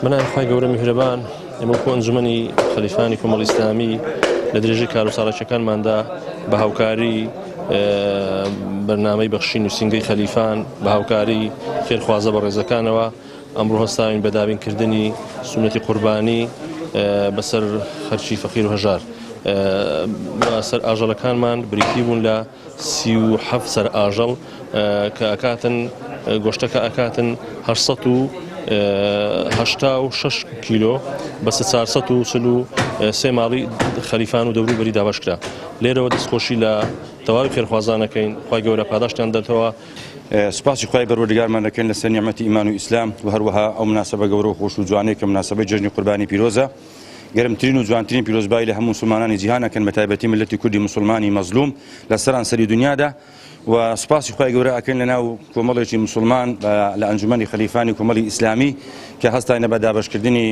بنای خی گەورە میهرەبان ئێمەکو ئەنجومەنی خەلیفانی کۆمەڵی ئیسلامی لە درێژەی کار و ساڵەکیەکانماندا بە هاوکاری بەرنامەی بەخشین و سینگەی خەلیفان بە هاوکاری خێرخوازە بە ڕێزەکانەوە ئەمڕۆ هەستاوین بە دابینکردنی سونەتی قوربانی بەسەر خەرچی فەقیر و هەژار. سەر ئاژەڵەکانمان بریتی بوون لە 37 سەر ئاژەڵ کە ئەکاتن گۆشتەکە ئەکاتن 886 کیلۆ بەسە 443 ماڵی خەلیفان و دەوروبەری دابش کرا. لێرەوە دەستخۆشی لە تەواوی خێرخوازانەکەین، خی گەورە پاداشتیان دەرتەوە. سپاسی خی بەروەردگارمان دەکەین لەسەر نیعمەتی ئیمان و ئیسلام و هەروەها ئەو مناسبە گەورە و خۆش و جوانەی کە مناسبەی جەژنی قوربانی پیرۆزە، گەرمترین و جوانترین پیرۆزبایی لە هەموو مسلمانانی جیهانەکەن، بە تایبەتی ملەتی کوردی مسلمانی مەزلوم لە سەرانسەری دنیادا. و سپاسی خی گەورە ئەکەین لەناو کۆمەڵێکی مسلمان لە ئەنجومەنی خەلیفانی کۆمەڵی ئیسلامی کە هەستاینە بە دابەشکردنی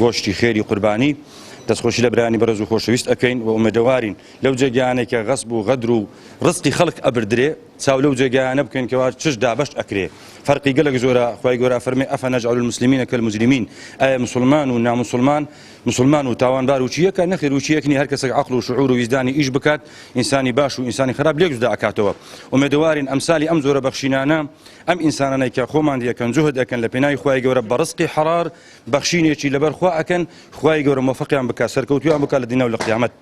گۆشتی خێری قوربانی. دەستخۆشی لە برانی بەرز و خۆشەویست ئەەکەین و ئومێدەوارین لەو جێگیانێک کە غەسب و غەدر و ڕزقی خەڵک ئەبردرێ چاو لەو جێگیانە بکەین کەوا چش دابەشت ئەکرێ. فەرقی گەلێک زۆرە. خی گەورە فەرمێ ئەفەنەجعل المسلمین کالمجرمین، ئایا مسلمان و نامسلمان، مسلمان و تاوانبار و چیەکە؟ نەخێر و چیەکنی هەر کەسێک عەقڵ و شعور و ویجدانی ئیش بکات، ئینسانی باش و ئینسانی خراپ لێک جودا ئەکاتەوە. ئومێدەوارین ئەمسالی ئەم زۆرە بەخشینانە ئەم ئینسانانەی کە خۆمان دەکەن جوهد ئەکەن لە پێناوی خی گەورە بە ڕزقی حەرار بەخشینێکی لەبەر خوا ئەکەن، خی گەورە مۆفەقیان بکات، سەرکەوتویان بکات لە دینە و لە قیامەت.